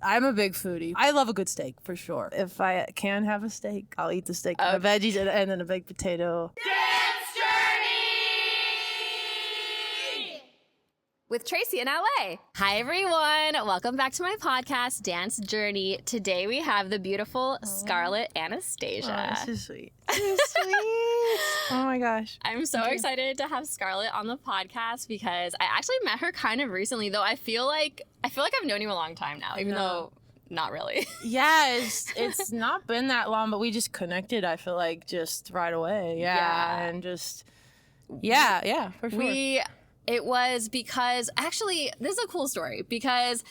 I'm a big foodie. I love a good steak, for sure. If I can have a steak, I'll eat the steak and the veggies and then a baked potato. Dance Journey! With Tracy in LA. Hi, everyone. Welcome back to my podcast, Dance Journey. Today we have the beautiful Scarlett Anastasia. Oh, this is sweet. This is sweet. Oh my gosh. I'm so excited to have Scarlett on the podcast because I actually met her kind of recently, though I feel like I've known you a long time now, even though not really. Yeah, it's not been that long, but we just connected, I feel like, just right away. Yeah. And just for sure. It was because, actually, this is a cool story because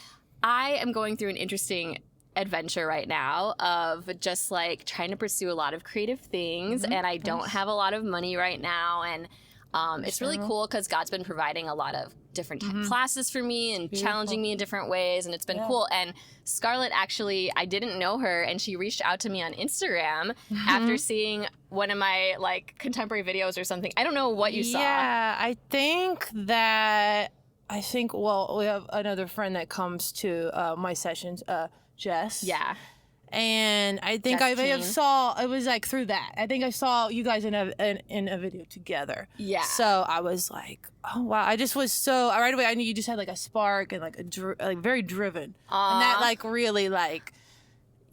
I am going through an interesting adventure right now of just like trying to pursue a lot of creative things, and I don't have a lot of money right now, and it's really cool because God's been providing a lot of different classes for me and challenging me in different ways, and it's been cool. And Scarlett, actually, I didn't know her, and she reached out to me on Instagram after seeing one of my like contemporary videos or something. I don't know what you saw. Yeah, I think well, we have another friend that comes to my sessions, Jess. Yeah. And I think I may have saw, it was like through that. I think I saw you guys in a video together. Yeah. So I was like, oh wow. I just was so, right away I knew you just had like a spark and like like very driven. And that like really like,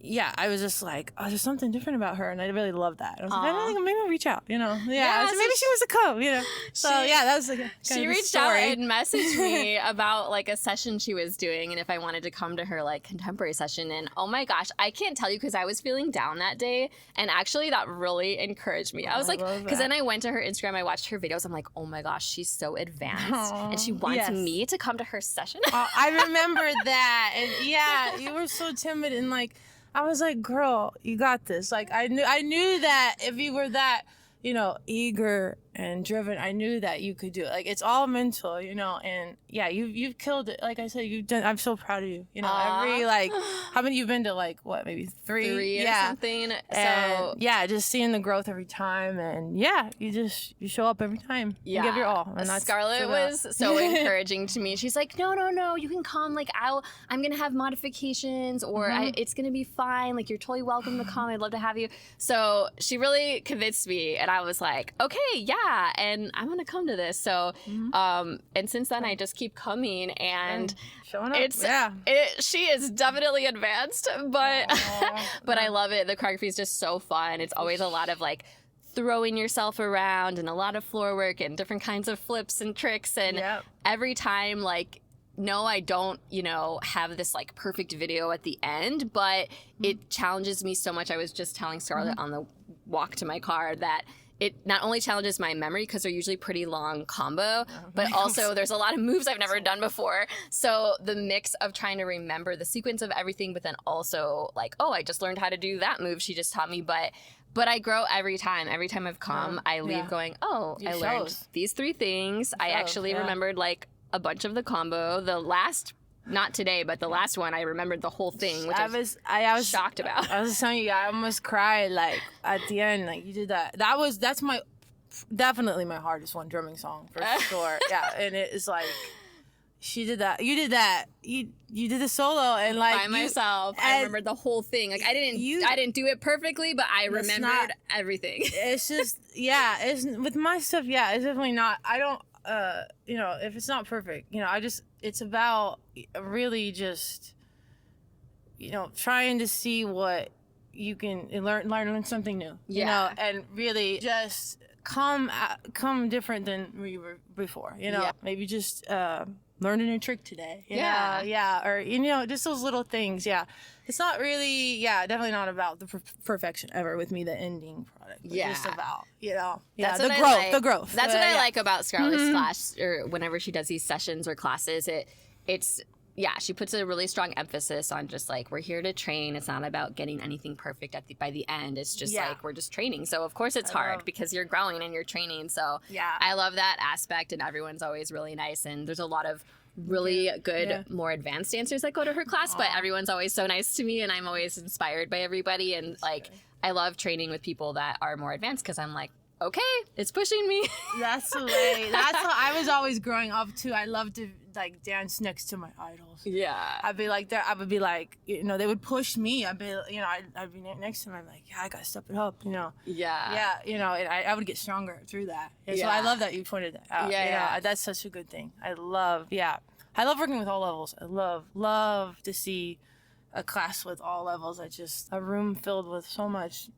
yeah, I was just like, oh, there's something different about her, and I really love that. I was like, I think maybe I'll reach out, you know? Yeah, so maybe she wants to come, you know? So that was like she reached out and messaged me about like a session she was doing, and if I wanted to come to her like contemporary session. And oh my gosh, I can't tell you, because I was feeling down that day, and actually that really encouraged me. I was like, because then I went to her Instagram, I watched her videos, I'm like, oh my gosh, she's so advanced, and she wants me to come to her session. I remember that, and yeah, you were so timid, and like, I was like, girl, you got this. Like, I knew that if you were that, you know, eager and driven, I knew that you could do it. Like, it's all mental, you know, and yeah, you've killed it. Like I said, I'm so proud of you. You know, every, like, how many you've been to, like, what, maybe three or something. And, yeah, just seeing the growth every time, and yeah, you show up every time. Yeah. You give your all. And Scarlett was so encouraging to me. She's like, no, you can come. Like, I'm going to have modifications, or it's going to be fine. Like, you're totally welcome to come. I'd love to have you. So she really convinced me, and I was like, okay, yeah. And I'm gonna come to this. So, and since then I just keep coming, and showing up. She is definitely advanced, but but I love it. The choreography is just so fun. It's always a lot of like throwing yourself around and a lot of floor work and different kinds of flips and tricks. And every time, like, no, I don't, you know, have this like perfect video at the end, but it challenges me so much. I was just telling Scarlett on the walk to my car that it not only challenges my memory, because they're usually pretty long combo, but also there's a lot of moves I've never done before. So the mix of trying to remember the sequence of everything, but then also like, oh, I just learned how to do that move she just taught me. But I grow every time. Every time I've come, I leave going, oh, I learned these 3 things. I actually remembered like a bunch of the combo. The last, not today, but the last one, I remembered the whole thing, which I was shocked about. I was telling you, I almost cried like at the end. Like, you did that. That's definitely my hardest one, drumming song for sure. Yeah, and it is like, she did that. You did that. You did the solo, and like by myself. I remembered the whole thing. Like, I didn't do it perfectly, but I remembered everything. It's just it's with my stuff. Yeah, it's definitely not. I don't. You know, if it's not perfect, you know, it's about really just, you know, trying to see what you can learn something new, you know, and really just come different than we were before, you know, maybe just learn a new trick today, you know? Or, you know, just those little things. It's not really, definitely not about the perfection ever with me, the ending product. It's just about, you know, the growth. That's what I like about Scarlett's class, or whenever she does these sessions or classes, it's she puts a really strong emphasis on just like, we're here to train. It's not about getting anything perfect by the end. It's just like, we're just training. So of course it's hard because you're growing and you're training. So I love that aspect, and everyone's always really nice. And there's a lot of really good, more advanced dancers that go to her class, but everyone's always so nice to me, and I'm always inspired by everybody. And like, I love training with people that are more advanced, because I'm like, okay, it's pushing me. That's the way. That's how I was always growing up too. I loved to like dance next to my idols. Yeah. I'd be like there. I would be like, they would push me. I'd be, I'd be next to them. I'm like, yeah, I gotta step it up. Yeah. Yeah. And I would get stronger through that. And so Yeah. I love that you pointed that out. Yeah. That's such a good thing. I love working with all levels. I love to see a class with all levels. A room filled with so much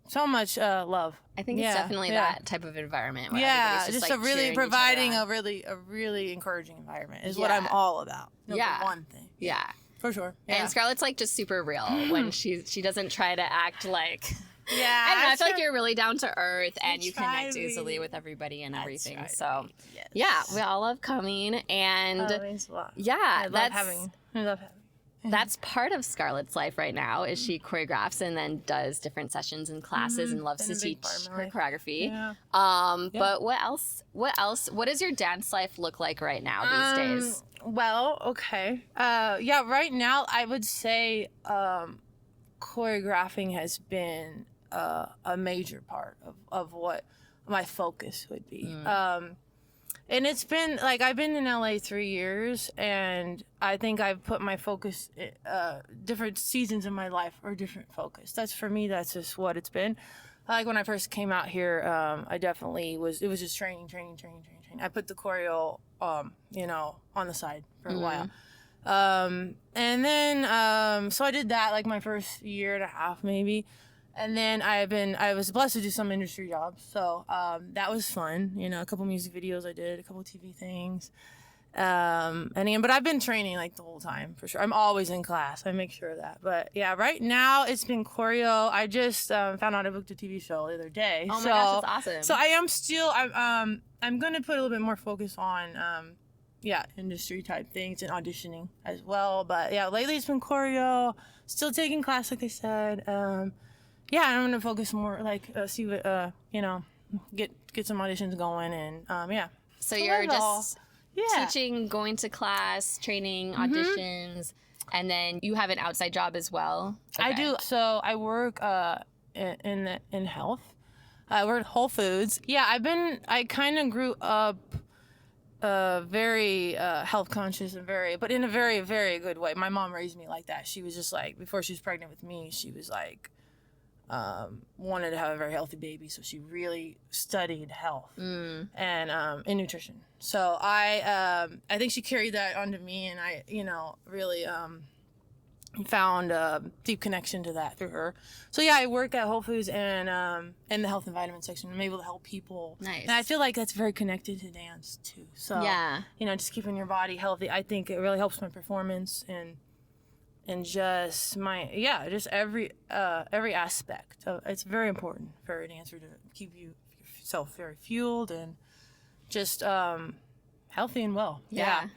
love. I think it's definitely that type of environment. Where everybody's just like a really cheering each providing other on. a really encouraging environment is what I'm all about. Number one thing. Yeah. For sure. Yeah. And Scarlett's like just super real when she doesn't try to act like. Yeah. I don't know. I feel like you're really down to earth and you connect to easily with everybody and everything. right. So Yes. yeah, we all love coming and It means a lot. yeah, I love having. That's part of Scarlett's life right now is she choreographs and then does different sessions and classes and loves Been to a big teach part of my her life. choreography. Yeah. But what else? What does your dance life look like right now these days? Well, okay. Right now I would say choreographing has been a major part of what my focus would be. And it's been like I've been in LA 3 years, and I think I've put my focus. Different seasons in my life are different focus. That's for me. That's just what it's been. Like when I first came out here, I definitely was. It was just training. I put the choreo, on the side for a while, and then so I did that like my first year and a half maybe. And then I was blessed to do some industry jobs. So that was fun. A couple music videos I did, a couple TV things. But I've been training like the whole time for sure. I'm always in class. I make sure of that. But yeah, right now it's been choreo. I just found out I booked a TV show the other day. Oh my gosh, that's awesome. So I am still, I'm going to put a little bit more focus on, industry type things and auditioning as well. But yeah, lately it's been choreo, still taking class like I said. I'm gonna focus more, see what get some auditions going, and So you're just teaching, going to class, training, auditions, and then you have an outside job as well. Okay. I do. So I work in health. I work at Whole Foods. Yeah, I kind of grew up very health conscious and but in a very, very good way. My mom raised me like that. She was just like, before she was pregnant with me, she was like, wanted to have a very healthy baby, so she really studied health and nutrition. So I think she carried that onto me, and I really found a deep connection to that through her. So yeah, I work at Whole Foods and in the health and vitamin section. I'm able to help people. Nice. And I feel like that's very connected to dance too. So just keeping your body healthy. I think it really helps my performance and just just every aspect of it's very important for a dancer to keep yourself very fueled and just healthy and well. Yeah.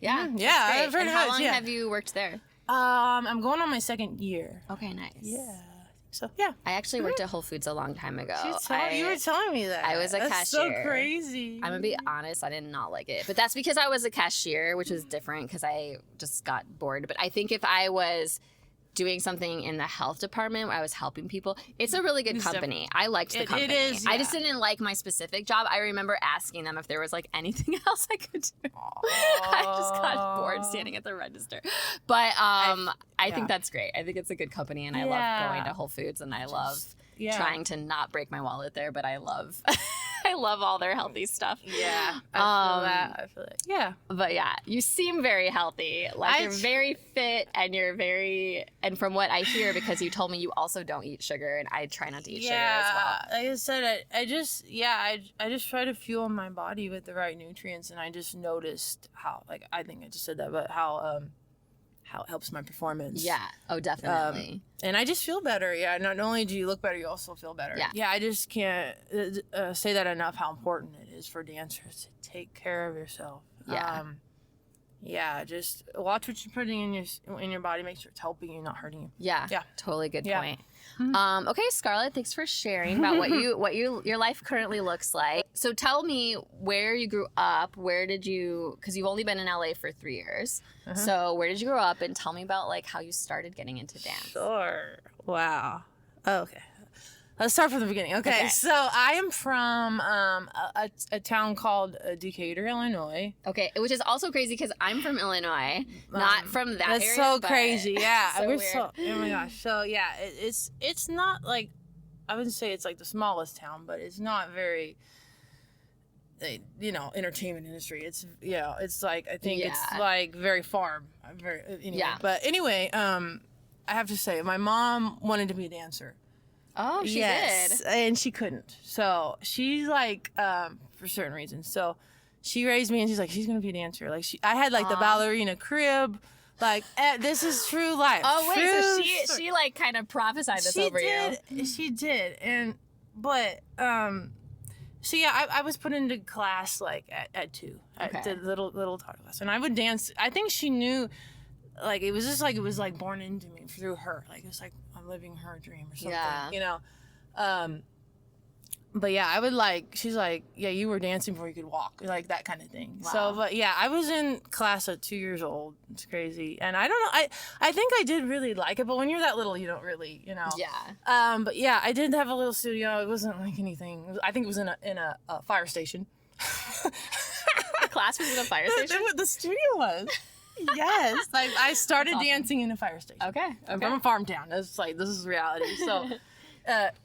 And how long have you worked there? I'm going on my second year. Okay, nice. Yeah. So yeah. I actually worked at Whole Foods a long time ago. You were telling me that. I was a That's cashier. So crazy. I'm gonna be honest, I did not like it. But that's because I was a cashier, which was different because I just got bored. But I think if I was doing something in the health department where I was helping people, it's a really good company. I liked the company. It is, I just didn't like my specific job. I remember asking them if there was like anything else I could do. I just got bored standing at the register. But I think that's great. I think it's a good company, and I love going to Whole Foods, and I love trying to not break my wallet there, but I love I love all their healthy stuff. Yeah. I feel that. Yeah. But yeah, you seem very healthy. Like you're very fit, and and from what I hear, because you told me you also don't eat sugar, and I try not to eat sugar as well. Like I said, I just try to fuel my body with the right nutrients, and I just noticed how, like, I think I just said that, but how it helps my performance. Yeah. Oh, definitely. And I just feel better. Yeah. Not only do you look better, you also feel better. Yeah. Yeah. I just can't say that enough, how important it is for dancers to take care of yourself. Yeah. Just watch what you're putting in your body. Make sure it's helping you, not hurting you. Yeah. Totally good point. Mm-hmm. Okay, Scarlett, thanks for sharing about what your life currently looks like. So tell me where you grew up. Where did you? Because you've only been in LA for 3 years. So where did you grow up? And tell me about like how you started getting into dance. Sure. Wow. Okay. Let's start from the beginning. Okay, Okay. so I am from a town called Decatur, Illinois. Okay, which is also crazy because I'm from Illinois, not from that That's area. so but crazy. Yeah, so we're weird. so. Oh my gosh. So yeah, it's not like, I wouldn't say it's like the smallest town, but it's not very, entertainment industry. It's it's like, I think it's Yeah. like very farm. Very anyway. Yeah. But anyway, I have to say, my mom wanted to be a dancer. Oh, she Yes, did. and she couldn't. So she's like, for certain reasons. So she raised me, and she's like, she's gonna be a dancer. Like I had like the Aw. ballerina crib. Like this is true life. Oh wait, so True she like kind of prophesied this over you. She did, but so yeah, I was put into class like at 2 Okay. at the little toddler class, and I would dance. I think she knew, like it was just like, it was like born into me through her. Like it's like I'm living her dream or something. Yeah. But yeah, I would like, she's like, yeah, you were dancing before you could walk, like that kind of thing. Wow. So, but yeah, I was in class at 2 years old. It's crazy. And I don't know, I think I did really like it, but when you're that little, you don't really, Yeah. But yeah, I did have a little studio. It wasn't like anything. I think it was in a fire station. The class was in a fire station. The studio was. Yes. Like I started That's awesome. dancing in a fire station. Okay. I'm from a farm town. It's like, this is reality. So,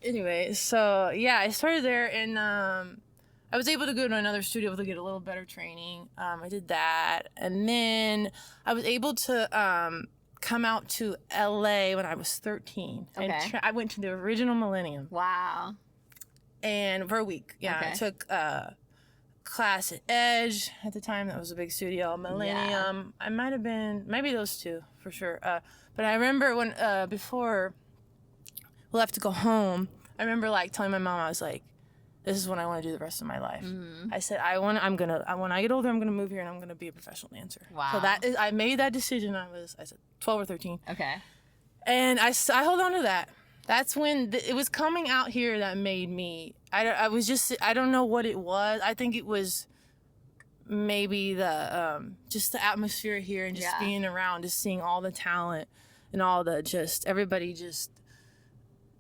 anyway, so yeah, I started there, and I was able to go to another studio to get a little better training. I did that, and then I was able to come out to LA when I was 13. Okay. And I went to the original Millennium, Wow. and for a week. Yeah, Okay. I took class at Edge at the time. That was a big studio. Millennium. I might have been, maybe those two for sure. But I remember when before we left to go home, I remember like telling my mom, I was like, this is what I want to do the rest of my life. Mm-hmm. I said, when I get older, I'm gonna move here and I'm gonna be a professional dancer. Wow. So I made that decision. I said 12 or 13, Okay. and I hold on to that. That's when it was coming out here that made me. I was just, I don't know what it was. I think it was maybe the just the atmosphere here, and just Yeah. being around, just seeing all the talent and all the everybody just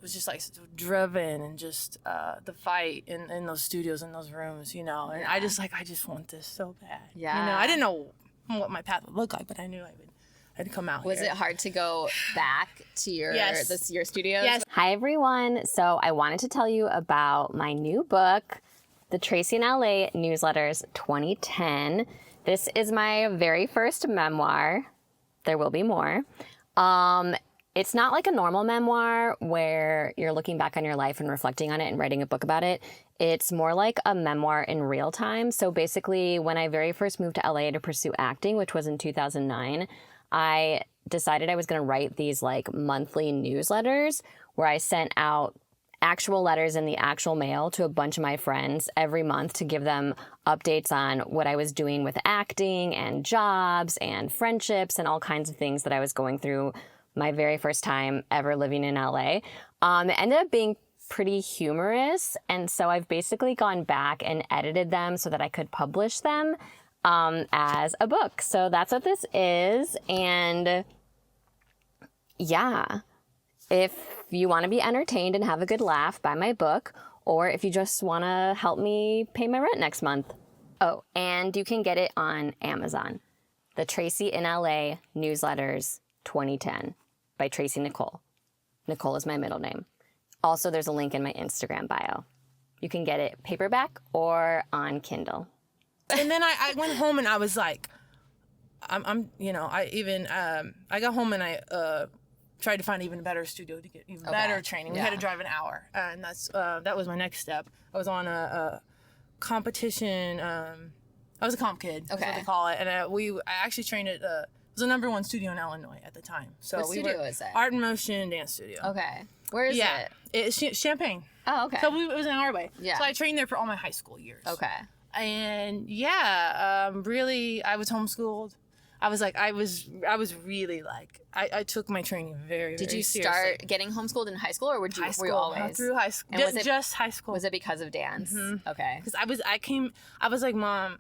was just like so driven, and just the fight in those studios, in those rooms, and Yeah. I just want this so bad. Yeah. I didn't know what my path would look like, but I knew I'd come out Was here. it hard to go back to your Yes. your studios? Yes. Hi, everyone. So I wanted to tell you about my new book, The Tracy in LA Newsletters 2010. This is my very first memoir. There will be more. It's not like a normal memoir where you're looking back on your life and reflecting on it and writing a book about it. It's more like a memoir in real time. So basically, when I very first moved to LA to pursue acting, which was in 2009, I decided I was going to write these like monthly newsletters where I sent out actual letters in the actual mail to a bunch of my friends every month to give them updates on what I was doing with acting and jobs and friendships and all kinds of things that I was going through my very first time ever living in LA. It ended up being pretty humorous, and so I've basically gone back and edited them so that I could publish them as a book. So that's what this is. And yeah, if you want to be entertained and have a good laugh, buy my book, or if you just want to help me pay my rent next month. Oh, and you can get it on Amazon. The Tracy in LA Newsletters 2010 by Tracy Nicole. Nicole is my middle name. Also, there's a link in my Instagram bio. You can get it paperback or on Kindle. And then I went home, and I was like, I got home, and I tried to find an even better studio to get even better training. We had to drive an hour, and that was my next step. I was on a competition. I was a comp kid, that's what they call it, and I actually trained at it was the #1 studio in Illinois at the time. So What studio is it? Art in Motion Dance Studio. Okay. Where is it? It's Champaign. Oh, okay. So it was in our way. Yeah. So I trained there for all my high school years. Okay. And really, I was homeschooled. I was really like, I took my training very, Did very you seriously. start getting homeschooled in high school, or were you always? Through high school. And was it- just high school. Was it because of dance? Mm-hmm. Okay. Because I was like, Mom,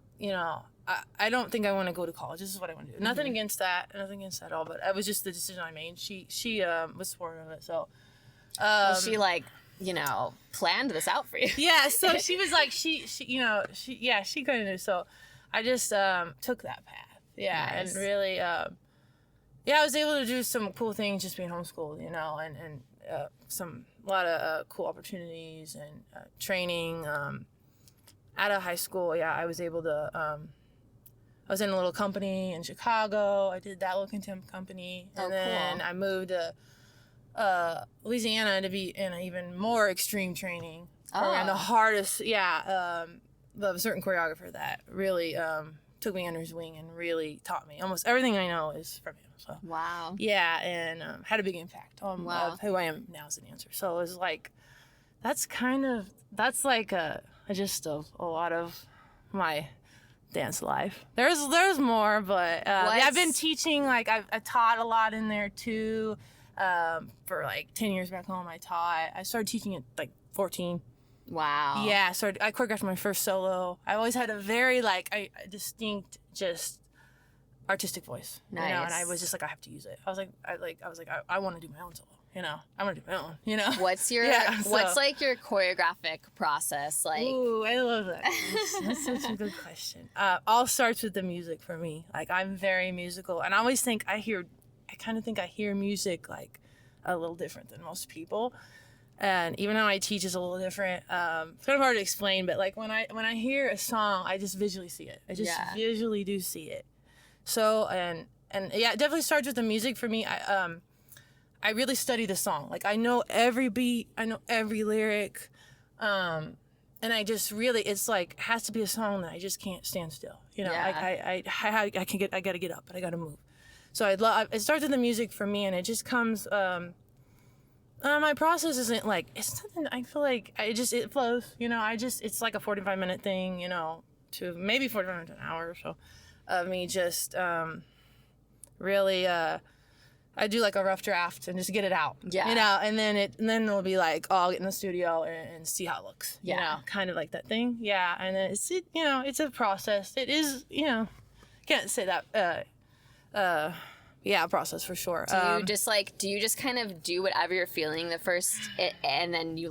I don't think I want to go to college. This is what I want to do. Nothing against that at all, but it was just the decision I made. She was supportive of it, so. Was she like planned this out for you. Yeah, so she was like, she couldn't do. So I just took that path. Yeah, Nice. and really, I was able to do some cool things just being homeschooled, and a lot of cool opportunities and training. Out of high school, I was able to. I was in a little company in Chicago. I did that little contempt company, and then cool. I moved to Louisiana to be in an even more extreme training program. The hardest, the certain choreographer that really took me under his wing and really taught me almost everything I know is from him. So Wow. yeah, and had a big impact on Wow. who I am now as a dancer. So it was like that's like a gist of a lot of my dance life. There's more, but I've been teaching. Like I taught a lot in there too. For like 10 years back home, I taught. I started teaching at like 14. Wow. Yeah, I choreographed my first solo. I always had a very a distinct, just artistic voice. Nice. And I was just like, I have to use it. I want to do my own solo. I want to do my own. What's your what's like your choreographic process like? Ooh, I love that. That's such a good question. All starts with the music for me. Like I'm very musical, and I always think I kind of think I hear music like a little different than most people. And even though I teach is a little different, it's kind of hard to explain, but like when I hear a song, I just visually see it. I just visually do see it. So, and yeah, it definitely starts with the music for me. I really study the song. Like I know every beat, I know every lyric. And I just really, it's like, it has to be a song that I just can't stand still. I gotta get up, but I gotta move. So it starts with the music for me, and it just comes. My process isn't like it's nothing. I feel like it flows. It's like a 45-minute thing. To maybe 45 minutes, an hour or so, of me just really. I do like a rough draft and just get it out. Yeah. And then it'll be like, oh, I'll get in the studio and see how it looks. Yeah. Kind of like that thing. Yeah. And then it's a process. It is. Can't say that. Process for sure. Do you just kind of do whatever you're feeling the first, and then do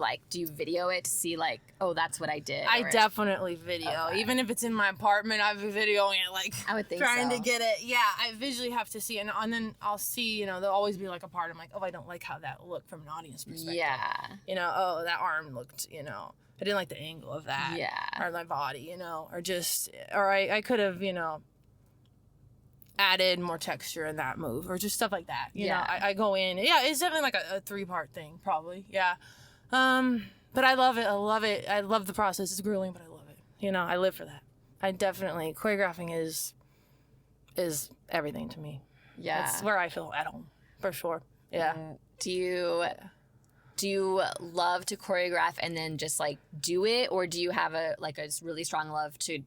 you video it to see like, oh, that's what I did? I definitely video. Okay. Even if it's in my apartment, I've been videoing it, like I would think trying to get it. Yeah, I visually have to see it, and then I'll see, there'll always be like a part I'm like, oh, I don't like how that looked from an audience perspective. Yeah. Oh, that arm looked, I didn't like the angle of that. Yeah. Or my body, or I could have, added more texture in that move or just stuff like that. I go in. Yeah, it's definitely like a 3-part thing, probably. Yeah. But I love it. I love the process. It's grueling, but I love it. I live for that. I definitely, choreographing is everything to me. Yeah. It's where I feel at home, for sure. Yeah. Do you love to choreograph and then just like do it, or do you have a really strong love to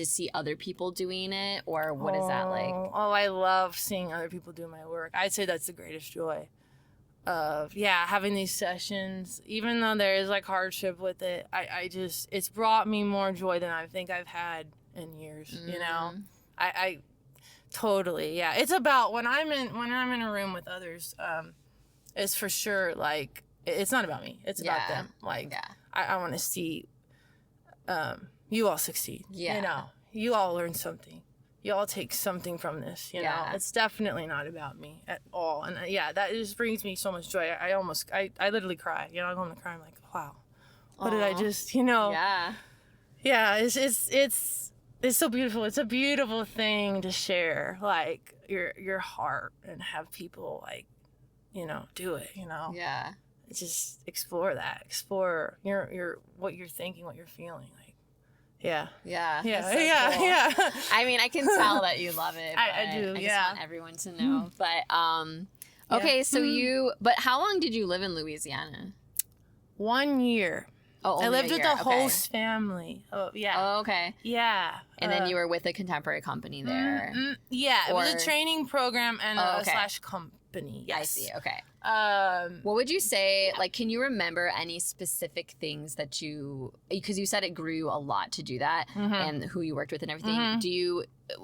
see other people doing it, or what is that like? Oh, I love seeing other people do my work. I'd say that's the greatest joy of having these sessions. Even though there is like hardship with it, it's brought me more joy than I think I've had in years. I totally it's about when I'm in a room with others. It's for sure like it's not about me. It's about them. Like I want to see. You all succeed. Yeah. You all learn something. You all take something from this. It's definitely not about me at all. And that just brings me so much joy. I literally cry. I go home and cry. I'm like, wow, what did I just, Yeah. Yeah. It's so beautiful. It's a beautiful thing to share, like your heart, and have people like, do it. Yeah. Just explore your what you're thinking, what you're feeling. Yeah. Yeah. Yeah. So Yeah. cool. Yeah. I mean, I can tell that you love it. I do. I just Yeah. want everyone to know. But okay, so but how long did you live in Louisiana? 1 year. Oh, I lived with the okay. host family. Oh, yeah. Oh, okay. Yeah. And then you were with a contemporary company there. Yeah, it was a training program and / company. Yes. I see. Okay. What would you say? Like, can you remember any specific things that because you said it grew a lot to do that, and who you worked with and everything.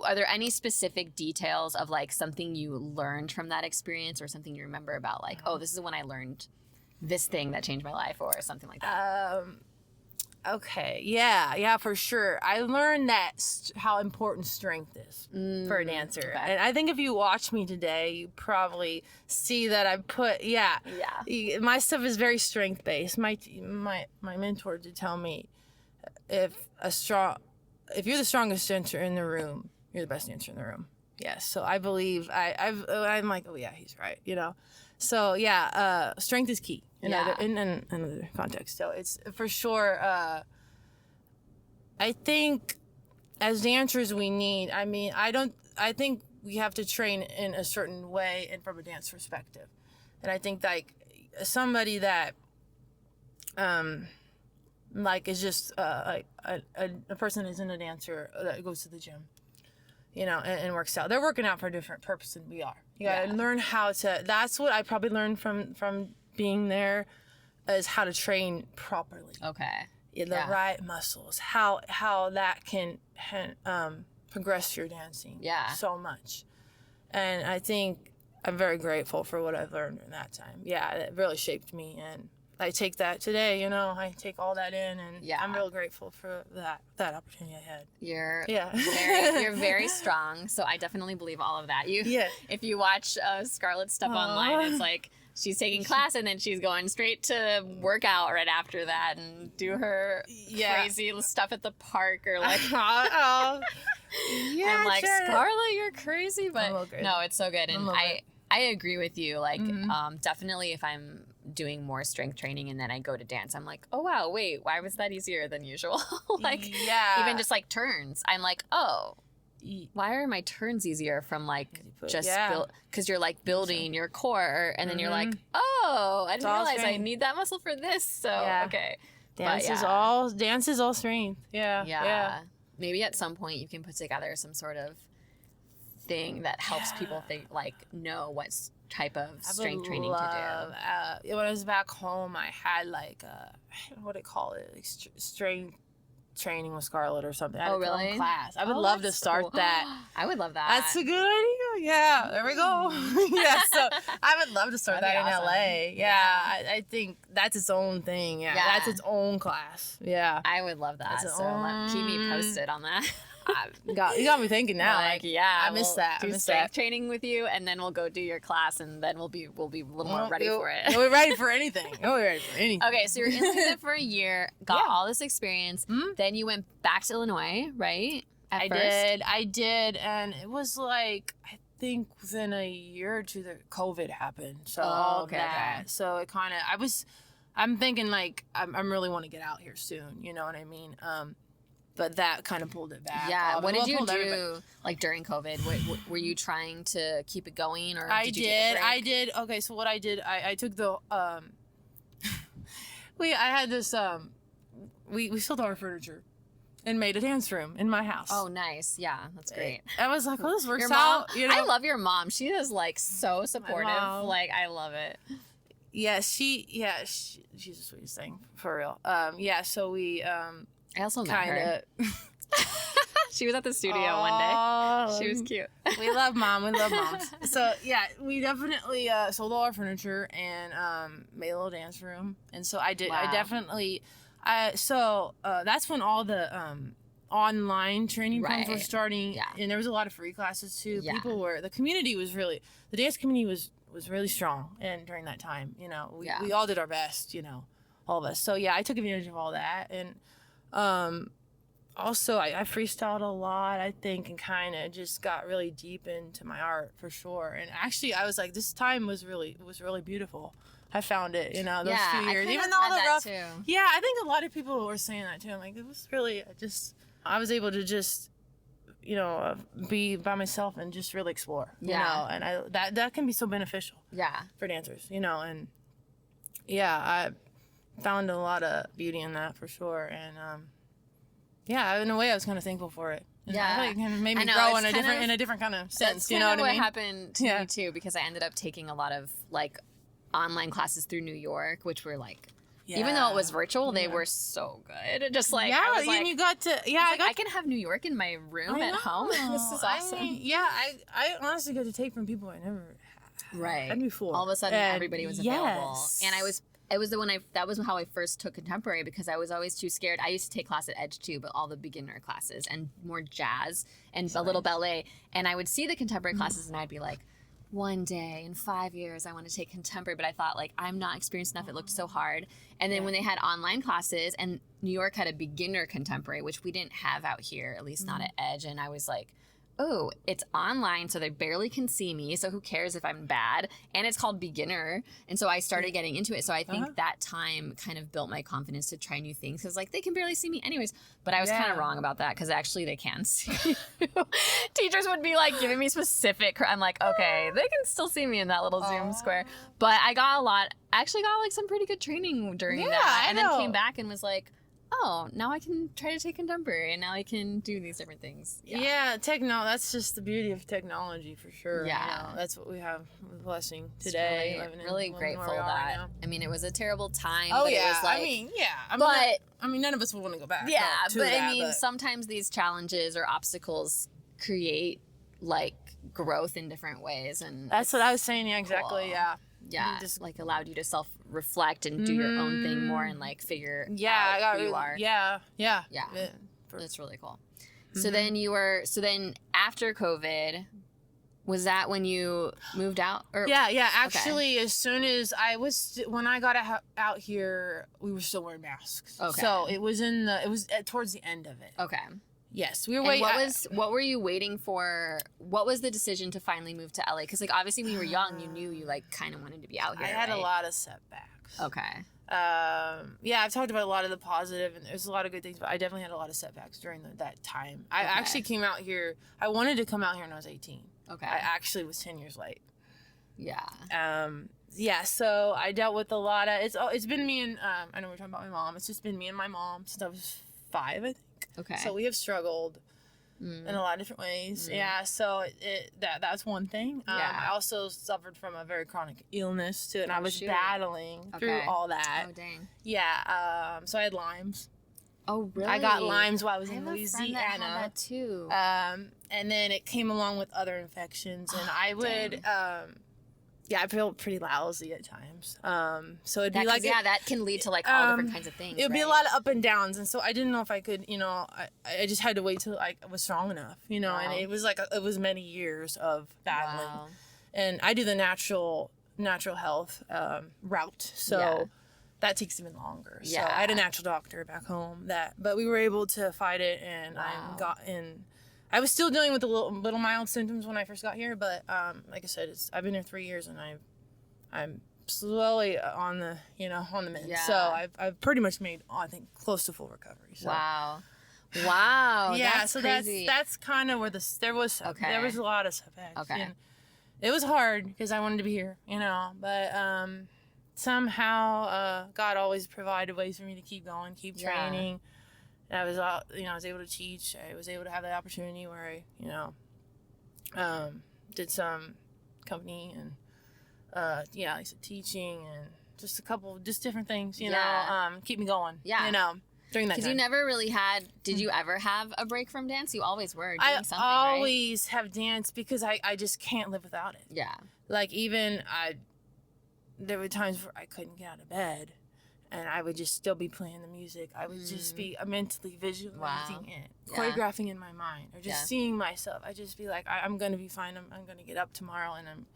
Are there any specific details of like something you learned from that experience, or something you remember about like, oh, this is when I learned this thing that changed my life or something like that? Okay. Yeah, for sure. I learned that how important strength is for a dancer. Okay. And I think if you watch me today, you probably see that I put, my stuff is very strength based. My mentor did tell me if you're the strongest dancer in the room, you're the best dancer in the room. Yes. So I believe I'm like, oh yeah, he's right, you know? So yeah, strength is key in another context. So it's for sure, I think as dancers I think we have to train in a certain way and from a dance perspective. And I think like somebody that, like is just like a person that isn't a dancer that goes to the gym, you know, and works out. They're working out for a different purpose than we are. You gotta learn how to. That's what I probably learned from being there, is how to train properly. Okay. The right muscles. How that can progress your dancing. Yeah. So much, and I think I'm very grateful for what I've learned in that time. Yeah, it really shaped me, and I take that today, you know, I take all that in, and I'm real grateful for that opportunity I had. You're very strong, so I definitely believe all of that. If you watch Scarlett's stuff online, it's like she's taking class and then she's going straight to workout right after that and do her crazy stuff at the park or like. I'm like, sure. Scarlett, you're crazy, but no, it's so good, and I agree with you. Like, definitely if I'm doing more strength training and then I go to dance, I'm like, oh wow, wait, why was that easier than usual? Like, even just like turns, I'm like, oh, why are my turns easier from like just because you're like building your core, and then you're like, oh, I didn't realize I need that muscle for this. So okay, dance is all strength. Yeah. Maybe at some point you can put together some sort of thing that helps people know what type of strength training to do. When I was back home, I had like what do they call it, like strength training with Scarlett or something. Oh, really? Class. I would love to start that. I would love that. That's a good idea. Yeah, there we go. So I would love to start that in LA. Yeah, I think that's its own thing. Yeah, that's its own class. Yeah, I would love that. Keep me posted on that. You got me thinking now. Like, I miss that. I miss strength training with you, and then we'll go do your class, and then we'll be a little more ready for it. We're ready for anything. We're ready for anything. Okay, so you're in London for a year, got all this experience. Then you went back to Illinois, right? I did, and it was like I think within a year or two that COVID happened. So so it kind of I'm thinking like I'm really want to get out here soon. You know what I mean? But that kind of pulled it back. Yeah. What did you do like during COVID? What, were you trying to keep it going, or I did. Okay, so what I did, I took the I had this we sold our furniture and made a dance room in my house. Oh, nice. Yeah, that's great. I was like, well, this works your out. Mom, you know? I love your mom. She is like so supportive. Like, I love it. Yeah, she's the sweetest thing, for real. So we I also met her. She was at the studio one day. She was cute. We love mom. We love moms. So yeah, we definitely sold all our furniture and made a little dance room. And so I did. Wow. I definitely. So that's when all the online training programs were starting, and there was a lot of free classes too. Yeah. The community was really, the dance community was really strong, and during that time, you know, we all did our best, you know, all of us. So yeah, I took advantage of all that, and also I freestyled a lot, I think, and kind of just got really deep into my art for sure. And actually, I was like, this time was really beautiful. I found it, you know, those few years. Even though all the rough, yeah, I think a lot of people were saying that too. I'm like, it was really I was able to just, you know, be by myself and just really explore, you know, and that can be so beneficial, for dancers, you know, and I found a lot of beauty in that for sure, and in a way, I was kind of thankful for it. And I feel like it kind of made me grow in a different kind of sense. You know what I mean? What happened to me too, because I ended up taking a lot of like online classes through New York, which were like, even though it was virtual, they were so good. Just like, I was like, and you got to, I can have New York in my room at home. This is awesome. I honestly got to take from people I never had before. All of a sudden, everybody was available, and I was It was that was how I first took contemporary, because I was always too scared. I used to take class at Edge too, but all the beginner classes and more jazz and a little ballet. And I would see the contemporary classes and I'd be like, one day in 5 years, I want to take contemporary. But I thought, like, I'm not experienced enough. It looked so hard. And then when they had online classes, and New York had a beginner contemporary, which we didn't have out here, at least not at Edge. And I was like, oh, it's online, so they barely can see me, so who cares if I'm bad? And it's called beginner. And so I started getting into it. So I think that time kind of built my confidence to try new things, because, like, they can barely see me anyways. But I was kind of wrong about that, because actually they can see you. Teachers would be, like, giving me specific, I'm like, okay, they can still see me in that little Zoom square. But I got actually got, like, some pretty good training during that. And then came back and was like, oh, now I can try to take contemporary, and now I can do these different things. That's just the beauty of technology, for sure. Yeah. You know, that's what we have with blessing today. Really grateful that. Right, I mean, it was a terrible time. Oh, but yeah. It was like, I mean, none of us would want to go back. Yeah, but sometimes these challenges or obstacles create, like, growth in different ways. And that's what I was saying. Yeah, exactly. Cool. Yeah. Yeah, just like allowed you to self-reflect and do your own thing more and, like, figure out who you are. Yeah. That's really cool. So then after COVID, was that when you moved out? Or Actually, as soon as when I got out here, we were still wearing masks. Okay. So it was towards the end of it. Okay. Yes, we were waiting. What were you waiting for? What was the decision to finally move to LA? Because, like, obviously when you were young, you knew you, like, kind of wanted to be out here. I had a lot of setbacks. Okay. I've talked about a lot of the positive, and there's a lot of good things, but I definitely had a lot of setbacks during that time. I actually came out here. I wanted to come out here when I was 18. Okay. I actually was 10 years late. Yeah. So I dealt with a lot of. It's been me and I know we're talking about my mom. It's just been me and my mom since I was 5, I think. Okay. So we have struggled in a lot of different ways. Yeah. So that's one thing. I also suffered from a very chronic illness too, and I was battling through all that. Oh, dang. Yeah. So I had Lyme's. Oh, really? I got Lyme's while I was I in have Louisiana. A friend that had that too. And then it came along with other infections, and I would. I feel pretty lousy at times. So it'd be like... that can lead to, like, all different kinds of things, It'd be a lot of up and downs, and so I didn't know if I could, I just had to wait till I was strong enough, and it was it was many years of battling. Wow. And I do the natural health route, so that takes even longer. So I had a natural doctor back home but we were able to fight it, and I was still dealing with the little mild symptoms when I first got here, but like I said, I've been here 3 years, and I'm slowly on the mend. Yeah. So I've pretty much made, I think, close to full recovery. So. Wow. Yeah. That's so crazy. that's kind of where there was a lot of setbacks. Okay. And it was hard because I wanted to be here, but somehow God always provided ways for me to keep going, keep training. And I was able to teach. I was able to have that opportunity where I, did some company and, like I said, teaching and just a couple, just different things, keep me going, during that time. Because you never really did you ever have a break from dance? You always were doing something, right? I always have danced because I just can't live without it. Yeah. Like, there were times where I couldn't get out of bed, and I would just still be playing the music. I would just be mentally visualizing it, choreographing in my mind, or just seeing myself. I'd just be like, I'm going to be fine. I'm going to get up tomorrow, and I'm,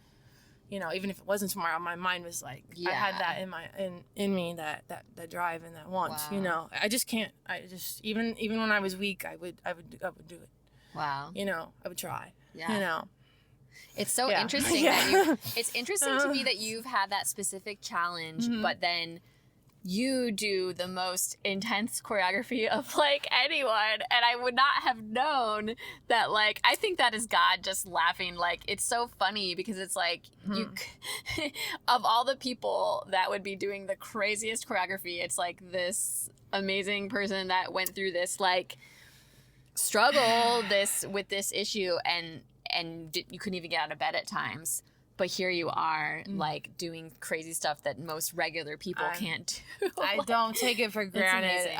even if it wasn't tomorrow, my mind was like, I had that in me, that drive and that want. Wow. I just can't. Even when I was weak, I would do it. Wow. I would try. Yeah. It's so interesting that it's interesting to me that you've had that specific challenge, but then you do the most intense choreography of, like, anyone, and I would not have known that. Like, I think that is God just laughing. Like, it's so funny because it's like you of all the people that would be doing the craziest choreography, it's like this amazing person that went through this, like, struggle with this issue, and you couldn't even get out of bed at times. But here you are, like, doing crazy stuff that most regular people can't do. I don't take it for granted.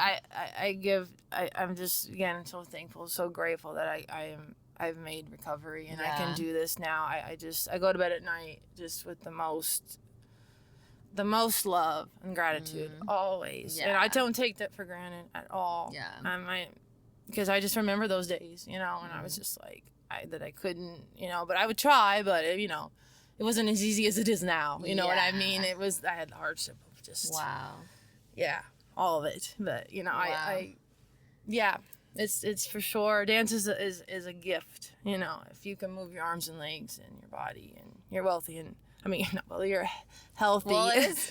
Amazing. I'm just, again, so thankful, so grateful that I've made recovery, and I can do this now. I go to bed at night just with the most the most love and gratitude always. And I don't take that for granted at all. Yeah. Because I just remember those days, you know, when I was just like, that I couldn't, you know, but I would try, but it wasn't as easy as it is now. You know what I mean? I had the hardship of just, yeah, all of it. But, you know, it's for sure. Dance is a gift, you know, if you can move your arms and legs and your body and you're wealthy and, I mean, you're healthy. Well, it is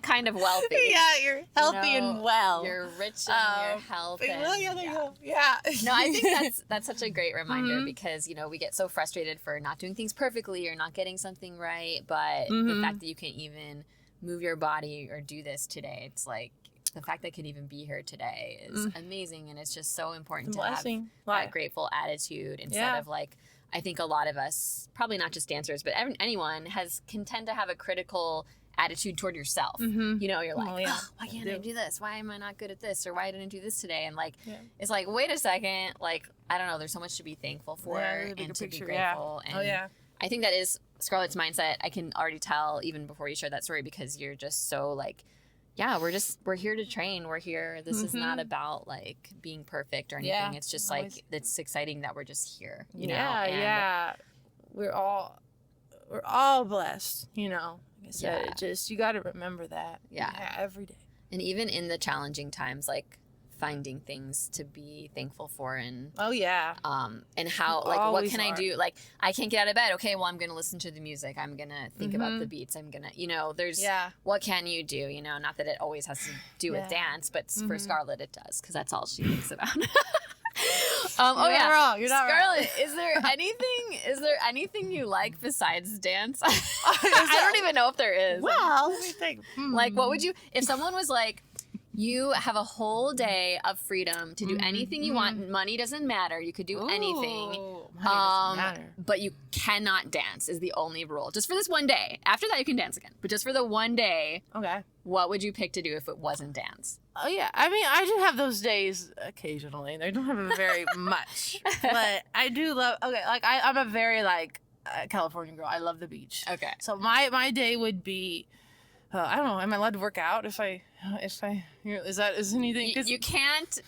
kind of wealthy. Yeah, you're healthy and well. You're rich in your health. Well, yeah, there you go. Yeah. No, I think that's such a great reminder because, you know, we get so frustrated for not doing things perfectly or not getting something right. But the fact that you can even move your body or do this today, it's like the fact that I can even be here today is amazing. And it's just so important to have that grateful attitude instead of like, I think a lot of us, probably not just dancers, but anyone can tend to have a critical attitude toward yourself. You know, you're like, why can't I do this? Why am I not good at this? Or why didn't I do this today? And like, it's like, wait a second. Like, I don't know. There's so much to be thankful for and to be grateful. And I think that is Scarlett's mindset. I can already tell even before you shared that story because you're just so like, we're here to train. We're here. This is not about like being perfect or anything. Yeah. It's just like, it's exciting that we're just here, you know? And we're all blessed, you know? Like I said, you got to remember that. Every day. And even in the challenging times, like finding things to be thankful for and and how like what can I do, like I can't get out of bed, okay, well I'm gonna listen to the music, I'm gonna think about the beats, I'm gonna, you know, there's what can you do, you know, not that it always has to do with dance, but for Scarlett it does because that's all she thinks about. You're not wrong. You're not Scarlett, wrong. is there anything you like besides dance? I don't even know if there is. Well, let me think. Like what would you, if someone was like, you have a whole day of freedom to do anything you want. Money doesn't matter. You could do anything. Money doesn't matter. But you cannot dance is the only rule. Just for this one day. After that, you can dance again. But just for the one day, what would you pick to do if it wasn't dance? Oh, yeah. I mean, I do have those days occasionally. I don't have it very much. But I do love, like I'm a very like California girl. I love the beach. Okay. So my day would be, I don't know. Am I allowed to work out if I is anything? You can't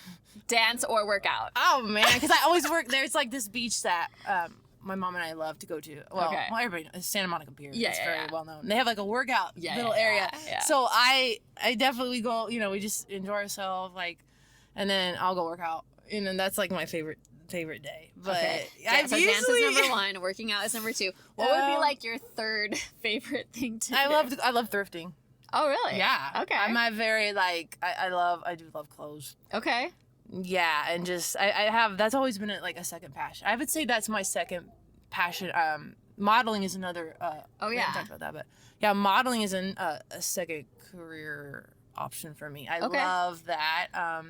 dance or work out. Oh man, because I always work. There's like this beach that my mom and I love to go to. Well, everybody knows Santa Monica Pier. It's very well known. They have like a workout little area. Yeah. So I definitely go. You know, we just enjoy ourselves, like, and then I'll go work out. And then that's like my favorite day. But dance is number one, working out is number two. What would be like your third favorite thing to do? I love thrifting. Oh really? Yeah. Okay. I'm a very like I do love clothes. Okay. Yeah, and just I have, that's always been like a second passion. I would say that's my second passion. Modeling is another. We haven't talked about that, but yeah, modeling is a second career option for me. I love that.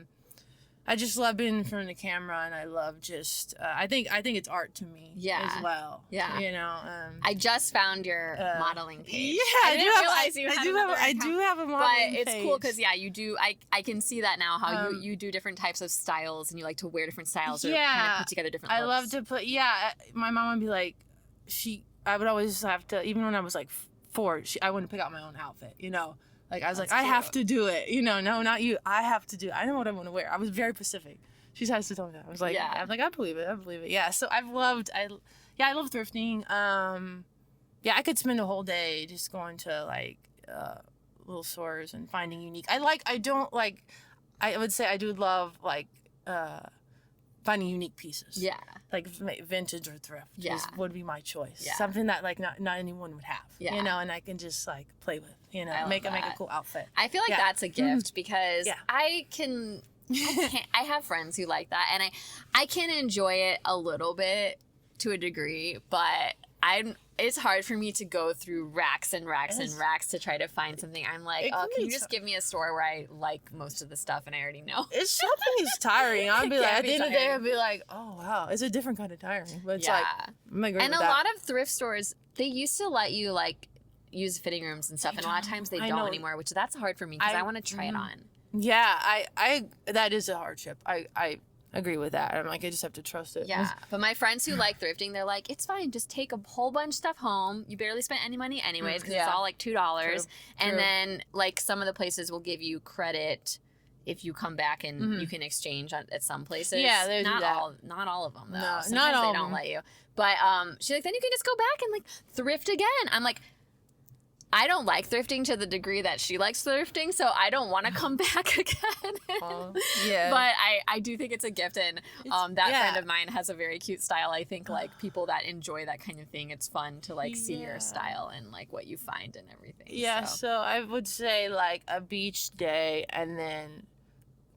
I just love being in front of the camera, and I love just. I think it's art to me. As well. Yeah. You know. I just found your modeling page. Yeah, I didn't realize you had I do have a modeling page. But it's page. cool because you do. I can see that now how you do different types of styles, and you like to wear different styles or kind of put together different looks. I love to put. Yeah, my mom would be like, I would always have to, even when I was like 4, I wouldn't pick out my own outfit. You know. Like, I was I have to do it. You know, no, not you. I have to do it. I know what I want to wear. I was very specific. She has to tell me that. I was like, I'm like, I believe it. Yeah. So I love thrifting. I could spend a whole day just going to like little stores and finding unique. I would say I do love like finding unique pieces. Yeah. Like vintage or thrift would be my choice. Yeah. Something that like not anyone would have. Yeah. You know, and I can just like play with, you know, make a cool outfit. I feel like that's a gift because I have friends who like that, and I can enjoy it a little bit to a degree, but it's hard for me to go through racks and racks and racks to try to find something. I'm like, can you just give me a store where I like most of the stuff and I already know? It's shopping is tiring. I'll be like, at the end of the day, I'll be like, oh wow, it's a different kind of tiring. But it's like, I'm agree and with a that. lot of thrift stores, they used to let you like use fitting rooms and stuff, and a lot of times they don't anymore, which that's hard for me because I want to try it on. Yeah, I that is a hardship. I agree with that. I'm like, I just have to trust it. Yeah, but my friends who like thrifting, they're like, it's fine. Just take a whole bunch of stuff home. You barely spent any money anyways because it's all like $2. True. And then like some of the places will give you credit if you come back and you can exchange at some places. Yeah, they do that. Not all of them though. No, Sometimes not all they of don't them. let you. But she's like, then you can just go back and like thrift again. I'm like, I don't like thrifting to the degree that she likes thrifting, so I don't want to come back again. Yeah. But I do think it's a gift, and that friend of mine has a very cute style. I think like people that enjoy that kind of thing, it's fun to like see your style and like what you find and everything. Yeah, so I would say like a beach day and then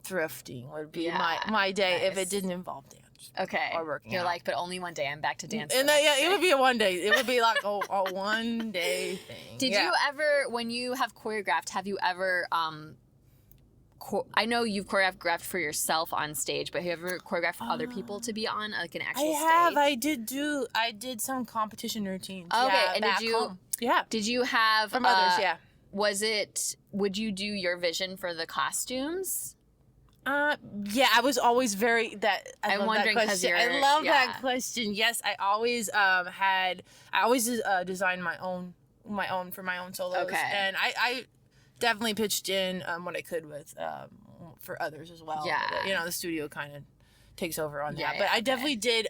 thrifting would be my day if it didn't involve dance. Okay. Or working You're out. like, but only one day. I'm back to dance. And it would be a one day. It would be like a one day thing. Did you ever, when you have choreographed, have you ever, I know you've choreographed for yourself on stage, but have you ever choreographed for other people to be on like an actual stage? I did some competition routines. Okay, and did you? Home. Yeah. Did you have From others? Yeah. Would you do your vision for the costumes? Yeah, I was always very I'm wondering because I love that question. Yes, I always designed my own for my own solos. Okay. And I definitely pitched in what I could with for others as well. Yeah. The studio kind of takes over on that. Yeah, But yeah, I definitely did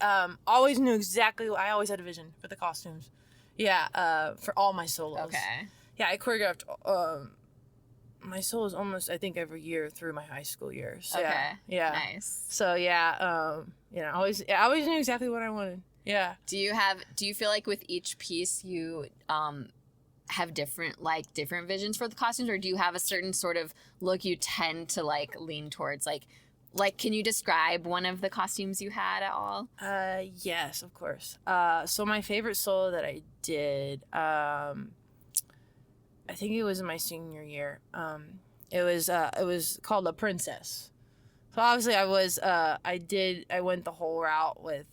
always knew exactly I always had a vision for the costumes. Yeah, for all my solos. Okay. Yeah, I choreographed my solos almost I think every year through my high school years. Okay. Yeah. Nice. So I always knew exactly what I wanted. Yeah. Do you feel like with each piece you have different visions for the costumes, or do you have a certain sort of look you tend to like lean towards? Like can you describe one of the costumes you had at all? Yes, of course. So my favorite solo that I did, I think it was in my senior year. It was called A Princess. So obviously I went the whole route with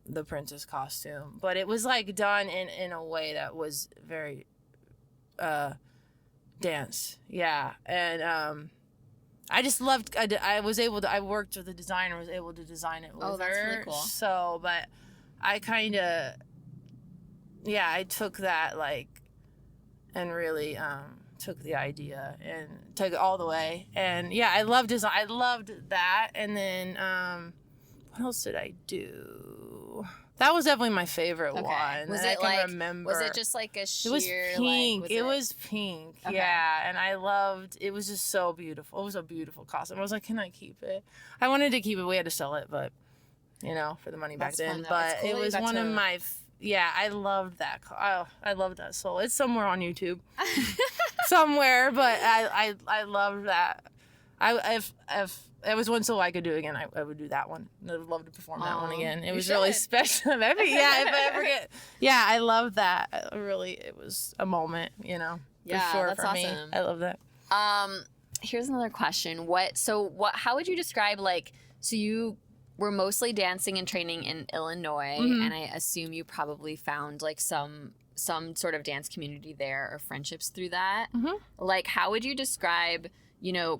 the princess costume, but it was like done in a way that was very dance. Yeah. And I just loved, I worked with the designer, was able to design it with her. Oh, that's really cool. So, but I kind of, I took that and really took the idea and took it all the way. And I loved design. I loved that. And then what else did I do? That was definitely my favorite one. Was I it can remember. Was it just like a sheer? It was pink. It was pink. Okay. Yeah, and I loved. It was just so beautiful. It was a beautiful costume. I was like, can I keep it? I wanted to keep it. We had to sell it, but for the money back then. Fun, but cool it was one of my. I loved that. I loved that solo. It's somewhere on YouTube, somewhere. But I loved that. If it was one solo I could do again, I would do that one. I would love to perform that one again. It was really special. Maybe, if I ever get. Yeah, I love that. Really, it was a moment, for sure that's for awesome. me. I love that. Here's another question. How would you describe so you were mostly dancing and training in Illinois, and I assume you probably found some sort of dance community there or friendships through that. How would you describe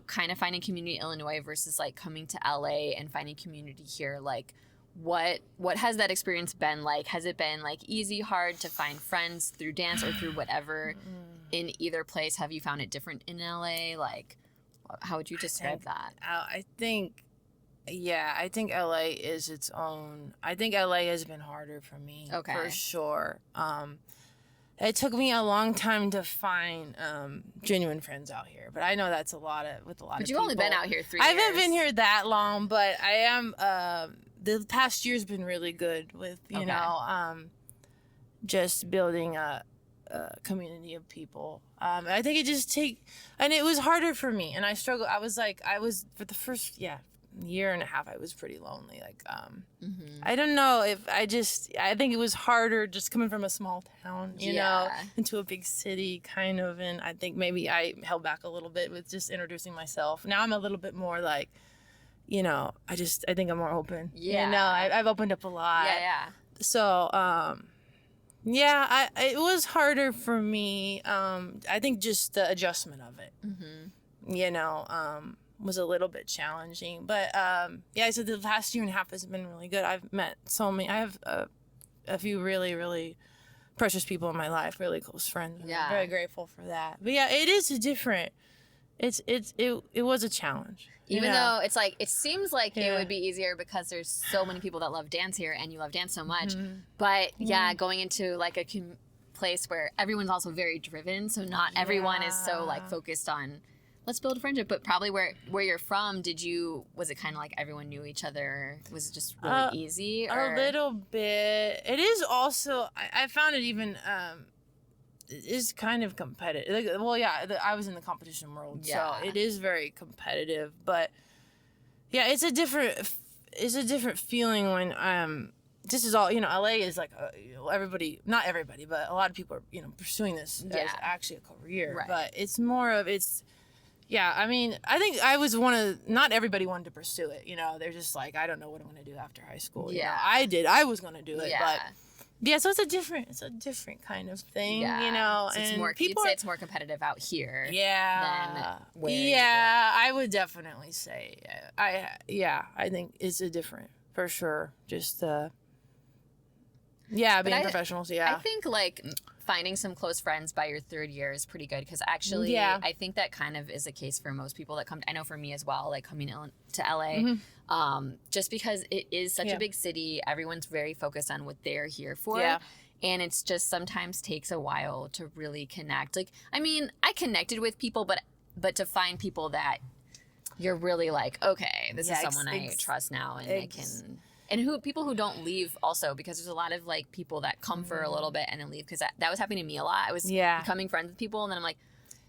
kind of finding community in Illinois versus coming to LA and finding community here? What has that experience been like? Has it been easy, hard to find friends through dance or through whatever in either place? Have you found it different in LA? How would you describe that? I think LA is its own. I think LA has been harder for me, for sure. It took me a long time to find genuine friends out here, but I know that's a lot of people. But you've only been out here 3 years. I haven't been here that long, but I am. The past year's been really good with just building a community of people. I think and it was harder for me, and I struggled. I was for the first year and a half I was pretty lonely. I don't know if I think it was harder just coming from a small town, into a big city kind of, and I think maybe I held back a little bit with just introducing myself. Now I'm a little bit more I think I'm more open. I've opened up a lot. So it was harder for me. I think just the adjustment of it. was a little bit challenging. But yeah, so the past year and a half has been really good. I've met so many. I have a few really, really precious people in my life, really close friends. Yeah. I'm very grateful for that. But yeah, it is a different. It was a challenge. Even you know? though it's like, it seems like it Yeah. would be easier because there's so many people that love dance here and you love dance so much. Mm-hmm. But yeah, going into like a place where everyone's also very driven. So not everyone is so like focused on, let's build a friendship. But probably where you're from, was it kind of like everyone knew each other? Was it just really easy? Or? A little bit. It is also, I found it even, it is kind of competitive. Like, well, yeah, I was in the competition world, so it is very competitive. But yeah, it's a different feeling when this is all, you know, LA is like everybody, not everybody, but a lot of people are, you know, pursuing this as actually a career. Right. But it's more of yeah, I mean, I think I was not everybody wanted to pursue it, you know. They're just like, I don't know what I'm going to do after high school. You know, I did. I was going to do it, but yeah, so it's a different kind of thing, you know. So it's and more, you'd say it's more competitive out here. Yeah. Than where yeah, I would definitely say. I think it's a different, for sure. Just being professionals. Yeah. I think like finding some close friends by your third year is pretty good because actually, I think that kind of is the case for most people that come. I know for me as well, like coming to LA, just because it is such a big city, everyone's very focused on what they're here for. Yeah. And it's just sometimes takes a while to really connect. Like, I mean, I connected with people, but to find people that you're really like, okay, this is someone I trust now, and I can. And people who don't leave also, because there's a lot of like people that come for a little bit and then leave, because that was happening to me a lot. I was becoming friends with people and then I'm like,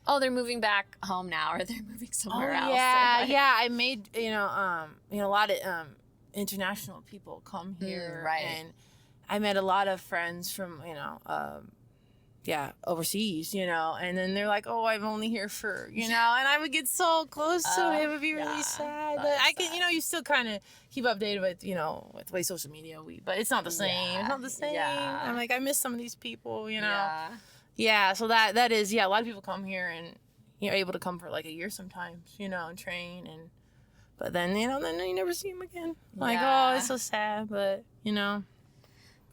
oh, they're moving back home now, or they're moving somewhere else. Yeah, like, I made a lot of international people come here, right? And I met a lot of friends from overseas, you know, and then they're like, oh, I'm only here for, you know, and I would get so close to it. It would be really sad. But I can, you still kind of keep updated with, with the way social media, but it's not the same. It's not the same. Yeah. I'm like, I miss some of these people, you know. Yeah, so that is, a lot of people come here and you're able to come for like a year sometimes, you know, and train, but then, then you never see them again. Like, oh, it's so sad, but, Yeah.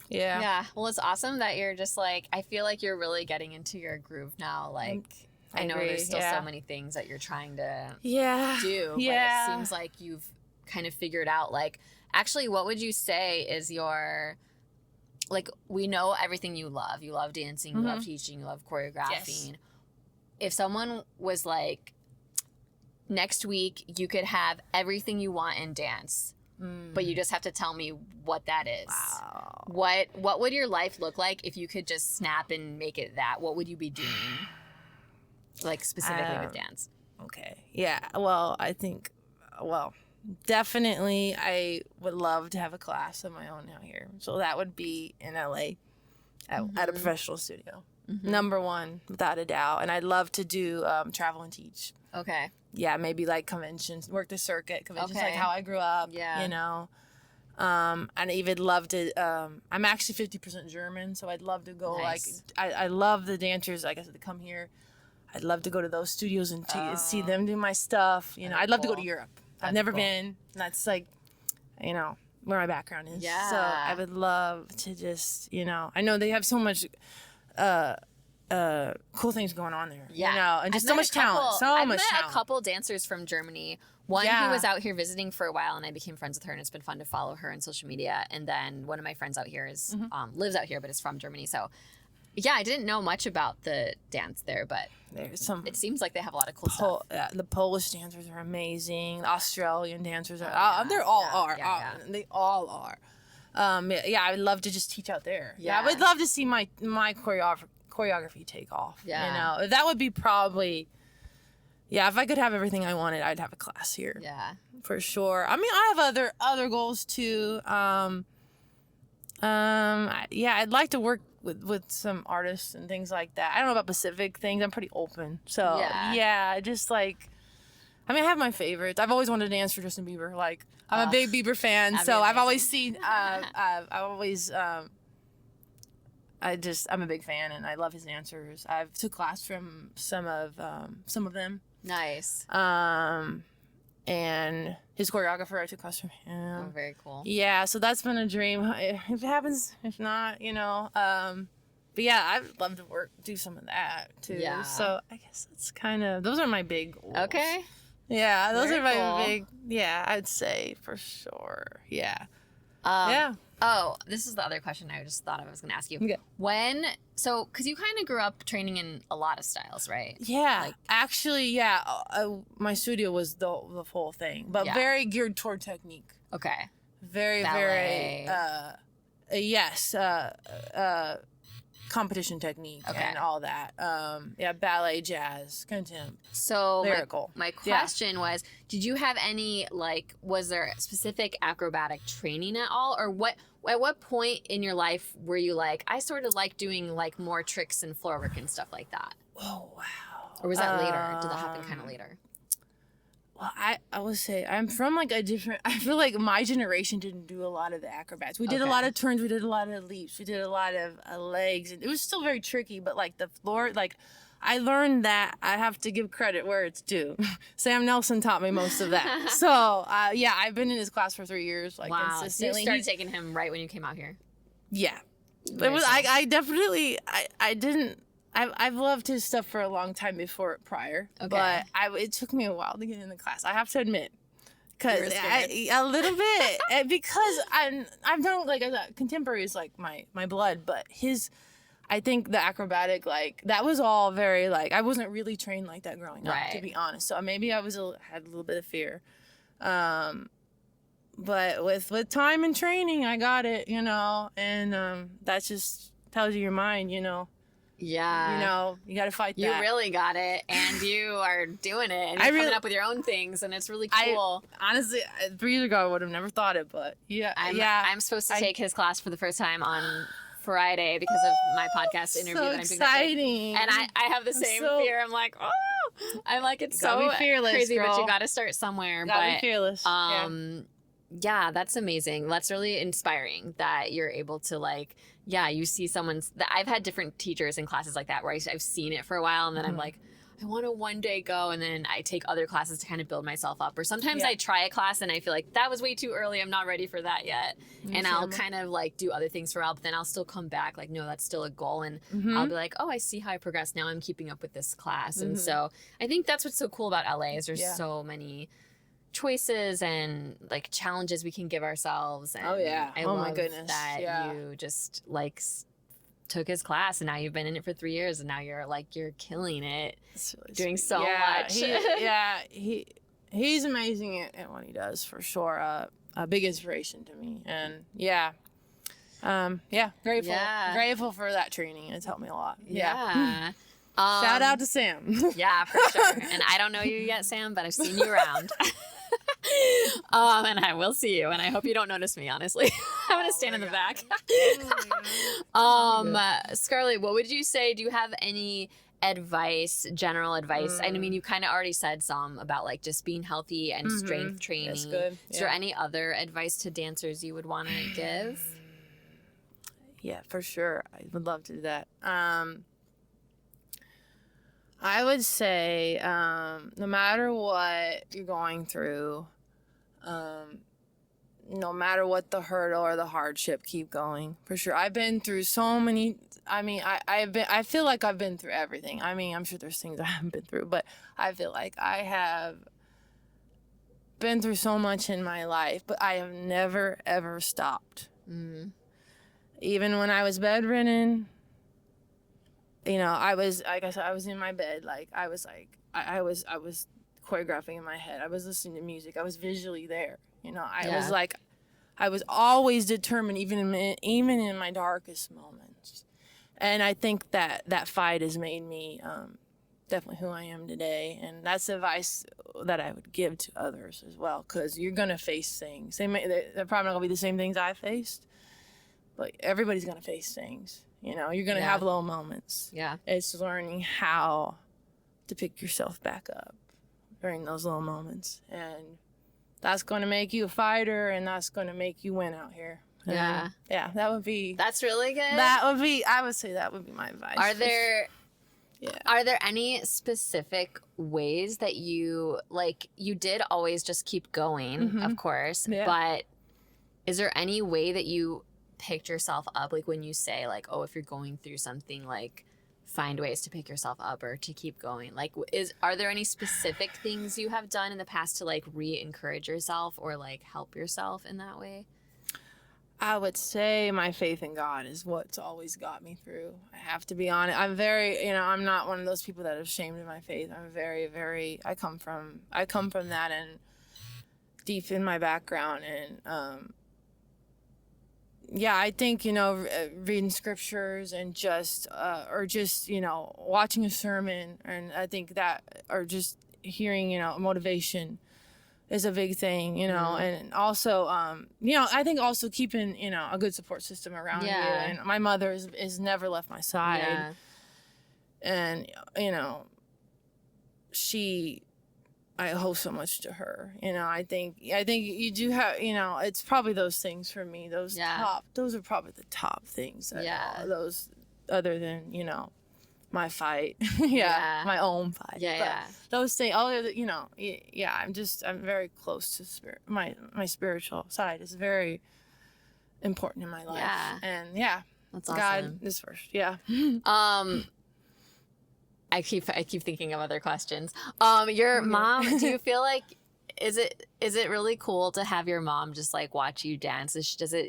Yeah. Well, it's awesome that you're just like, I feel like you're really getting into your groove now. Like, I know there's still so many things that you're trying to do. But it seems like you've kind of figured out, like, actually, what would you say is your, like, we know everything you love. You love dancing, you love teaching, you love choreographing. Yes. If someone was like, next week, you could have everything you want in dance, but you just have to tell me what that is. Wow. What would your life look like if you could just snap and make it that? What would you be doing? Like specifically with dance. Okay. Yeah. Well, I think, definitely I would love to have a class of my own out here. So that would be in LA at a professional studio. Number one, without a doubt. And I'd love to do travel and teach. Okay. Yeah, maybe like conventions, work the circuit, conventions like how I grew up, And I even love to, I'm actually 50% German, so I'd love to go, nice. I love the dancers, like I said, to come here. I'd love to go to those studios and see them do my stuff. I'd love to go to Europe. I've never been. That's like, where my background is. Yeah. So I would love to just, I know they have so much, cool things going on there, and just so much talent. I've met a couple dancers from Germany. One who was out here visiting for a while, and I became friends with her, and it's been fun to follow her on social media. And then one of my friends out here is lives out here, but is from Germany. So, yeah, I didn't know much about the dance there, but there's some. It seems like they have a lot of cool stuff. The Polish dancers are amazing. The Australian dancers are. They all are. They all are. I would love to just teach out there. Yeah, I would love to see my choreography take off. Yeah. That would be probably, if I could have everything I wanted, I'd have a class here. Yeah. For sure. I mean, I have other goals too. I'd like to work with some artists and things like that. I don't know about specific things. I'm pretty open. So, just like, I mean, I have my favorites. I've always wanted to dance for Justin Bieber. Like, I'm a big Bieber fan. So I've always seen, I'm a big fan, and I love his dancers. I've took class from some of them. Nice. and his choreographer, I took class from him. Oh, very cool. Yeah, so that's been a dream. If it happens, if not, you know. But yeah, I'd love to do some of that too. Yeah. So I guess that's kind of, those are my big goals. Okay. Yeah, those Very are my cool. big, yeah, I'd say for sure. Yeah. Yeah. Oh, this is the other question I just thought I was going to ask you. Okay. Because you kind of grew up training in a lot of styles, right? Yeah, Like- actually, yeah, my studio was the whole thing, but Yeah. very geared toward technique. Okay. Very, Ballet. yes, competition technique Okay. and all that. Yeah, ballet, jazz, contempt, So lyrical. my Yeah. question was, did you have any, like, was there specific acrobatic training at all? Or at what point in your life were you like, I sort of like doing like more tricks and floor work and stuff like that? Oh wow! Or was that later? Did that happen kind of later? Well, I would say I'm from like a different. I feel like my generation didn't do a lot of the acrobats. We did a Okay. lot of turns. We did a lot of leaps. We did a lot of legs. And it was still very tricky, but like the floor, like I learned that I have to give credit where it's due. Sam Nelson taught me most of that. So yeah, I've been in his class for 3 years, like Wow. So you consistently. started taking him right when you came out here. Yeah, Very it was. cool. I definitely. I didn't. I've loved his stuff for a long time before prior, Okay. but it took me a while to get in the class. I have to admit, You were because scared. a little bit, and because I've done like contemporary is like my blood, but I think the acrobatic, like that was all very like I wasn't really trained like that growing up, to Right. be honest. So maybe I had a little bit of fear, but with time and training, I got it, you know, and that just tells you your mind, you know. Yeah. You know, you got to fight You that. really got it, and you are doing it, and I you're coming really- up with your own things, and it's really I- cool. Honestly, 3 years ago, I would have never thought it, but yeah. I'm supposed to take his class for the first time on Friday because of my podcast interview so that I'm doing that day. exciting. And I have the same so- fear. I'm like, oh, I'm like, it's gotta so be fearless, crazy, but girl. you got to start somewhere. Gotta be But fearless. Yeah. yeah, that's amazing. That's really inspiring that you're able to like, yeah, you see someone's. I've had different teachers in classes like that where I've seen it for a while, and then I'm like, I want to one day go, and then I take other classes to kind of build myself up. Or sometimes Yeah. I try a class and I feel like that was way too early. I'm not ready for that yet, and I'll too. kind of like do other things for a while, but then I'll still come back like, no, that's still a goal, and Mm-hmm. I'll be like, oh, I see how I progress. Now I'm keeping up with this class, and so I think that's what's so cool about LA is there's Yeah. so many choices and like challenges we can give ourselves. And Oh, yeah. I Oh, my love goodness. that Yeah. you just like took his class, and now you've been in it for 3 years, and now you're killing it. It's really doing sweet. so much. He's amazing at what he does for sure. A big inspiration to me, and grateful. Yeah. Grateful for that training. It's helped me a lot. Yeah. Shout out to Sam. Yeah, for sure. And I don't know you yet, Sam, but I've seen you around. And I will see you, and I hope you don't notice me, honestly. I'm gonna stand in the back. Scarlett, what would you say? Do you have any general advice? I mean, you kind of already said some about like just being healthy and strength training. That's good. Is there any other advice to dancers you would want to give? Yeah, for sure. I would love to do that. I would say, no matter what you're going through, no matter what the hurdle or the hardship, keep going. For sure. I've been through so many. I mean, I feel like I've been through everything. I mean, I'm sure there's things I haven't been through, but I feel like I have been through so much in my life, but I have never, ever stopped. Even when I was bedridden, you know, I was in my bed, I was choreographing in my head. I was listening to music. I was visually there. You know, I was always determined, even in my darkest moments. And I think that fight has made me definitely who I am today. And that's advice that I would give to others as well, because you're gonna face things. They're probably not gonna be the same things I faced, but everybody's gonna face things. You know, you're gonna have low moments. Yeah. It's learning how to pick yourself back up during those low moments, and that's gonna make you a fighter, and that's gonna make you win out here. And Yeah. that would be. That's really good. I would say that would be my advice. Are there Yeah. Are there any specific ways that you did always just keep going, of course, but is there any way that you picked yourself up, like when you say like, oh, if you're going through something, like find ways to pick yourself up or to keep going? Like, are there any specific things you have done in the past to like re-encourage yourself or like help yourself in that way? I would say my faith in God is what's always got me through. I have to be honest. I'm very, I'm not one of those people that are ashamed of my faith. I'm very, very, I come from that and deep in my background. And, I think, reading scriptures and just watching a sermon, and I think that, or just hearing, motivation is a big thing, and also, I think also keeping, a good support system around you. And my mother is never left my side. And, I owe so much to her. I think you do have, it's probably those things for me. Those are probably the top things. Those other than, my fight. My own fight. Those things, I'm very close to spirit. My spiritual side is very important in my life. And that's awesome. God is first. I keep thinking of other questions. Your mom, do you feel like, is it really cool to have your mom just like watch you dance?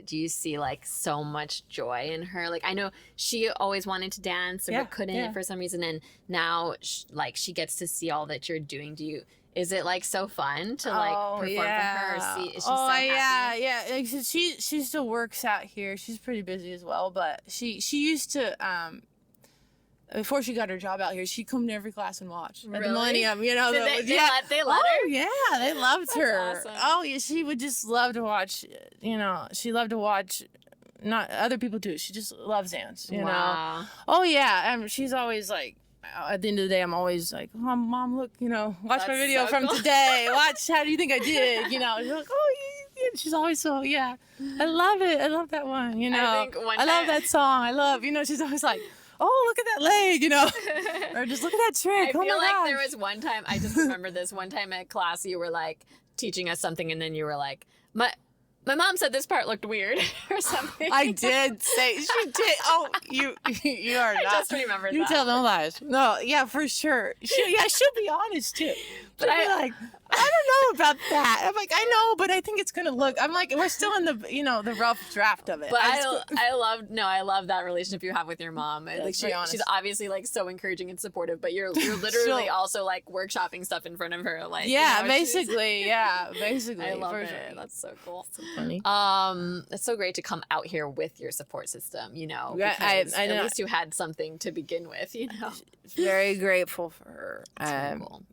Do you see like so much joy in her? Like, I know she always wanted to dance but couldn't for some reason, and now she gets to see all that you're doing. Is it like so fun to like perform for her? Or see, is she so happy? Like, she still works out here. She's pretty busy as well, but she used to before she got her job out here, she'd come to every class and watch at the Millennium. They let her? Yeah, they loved her. Awesome. Oh yeah, she would just love to watch. She loved to watch. Not other people too. She just loves dance. You know. Oh yeah, she's always like. At the end of the day, I'm always like, oh, Mom, look, watch my video from today. Watch, how do you think I did? She's like, oh, yeah. She's always so, I love it. I love that one, I think I love that song. I love, she's always like, oh, look at that leg, or just look at that trick. I feel like there was one time, I just remember this one time at class, you were like teaching us something, and then you were like, my mom said this part looked weird or something. I did say, she did. Oh, you are not. I just remembered You tell no lies. No, yeah, for sure. She'll be honest too. But I like, I don't know about that. I'm like, I know, but I think it's gonna look. I'm like, we're still in the the rough draft of it. But I love that relationship you have with your mom. Like she's obviously like so encouraging and supportive, but you're literally also like workshopping stuff in front of her. Like basically. I love it. Sure. That's so cool. So funny. It's so great to come out here with your support system. Because I know. At least you had something to begin with. Very grateful for her. So cool.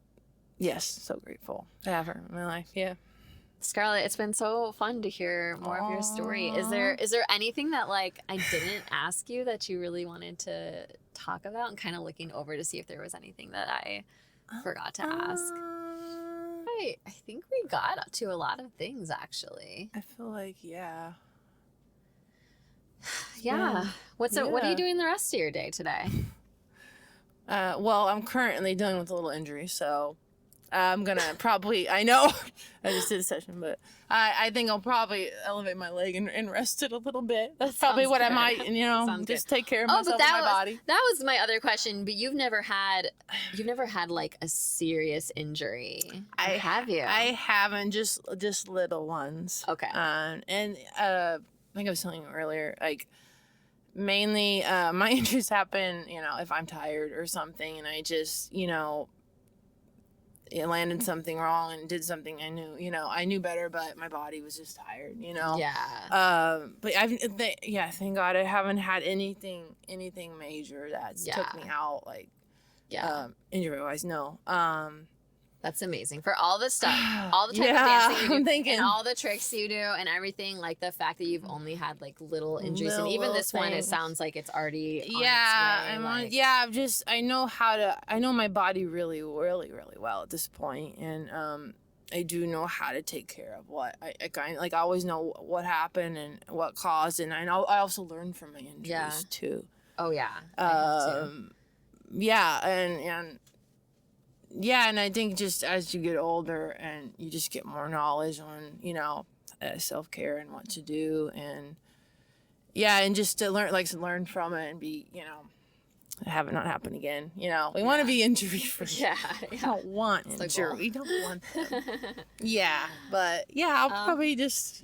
Yes, so grateful to have her in my life. Yeah. Scarlett, it's been so fun to hear more of your story. Is there anything that like I didn't ask you that you really wanted to talk about? And kind of looking over to see if there was anything that I forgot to ask. I think we got to a lot of things actually. I feel like Yeah. What are you doing the rest of your day today? Well, I'm currently dealing with a little injury, so I'm gonna probably, I know, I just did a session, but I think I'll probably elevate my leg and rest it a little bit. That's probably what I might, just take care of myself and my body. That was my other question, but you've never had like a serious injury, have you? I haven't, just little ones. Okay. And I think I was telling you earlier, like, mainly my injuries happen, if I'm tired or something, and I just, landed something wrong and did something I knew better, but my body was just tired, Yeah. But thank God I haven't had anything major that's took me out, like, injury wise. No. That's amazing. For all the stuff, all the type of dancing you do, and all the tricks you do and everything, like the fact that you've only had like little injuries, and even this one, it sounds like it's already on its way. I know my body really, really, really well at this point, and I do know how to take care of what I always know what happened and what caused, and I also learn from my injuries too. Oh yeah. yeah, and yeah, and I think just as you get older and you just get more knowledge on, self-care and what to do, and yeah, and just to learn from it and be, have it not happen again. We want to be injury free. Yeah. We don't want injury. We don't want them. Yeah, but yeah, I'll probably just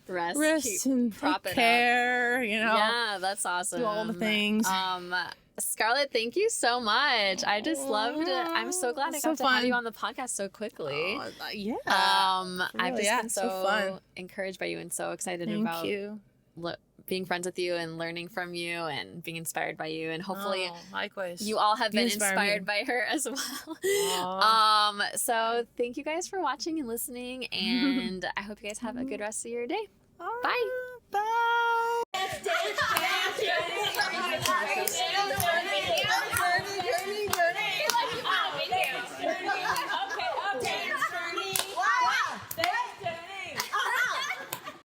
rest keep and propping take care. Yeah, that's awesome. Do all the things. Scarlett, thank you so much. I just loved it. I'm so glad I got to have you on the podcast so quickly. Yeah. I've just been so fun. encouraged by you and so excited Thank about you. Being friends with you and learning from you and being inspired by you, and hopefully likewise. you all have been inspire inspired me. by her as well. So thank you guys for watching and listening, and I hope you guys have a good rest of your day. Bye.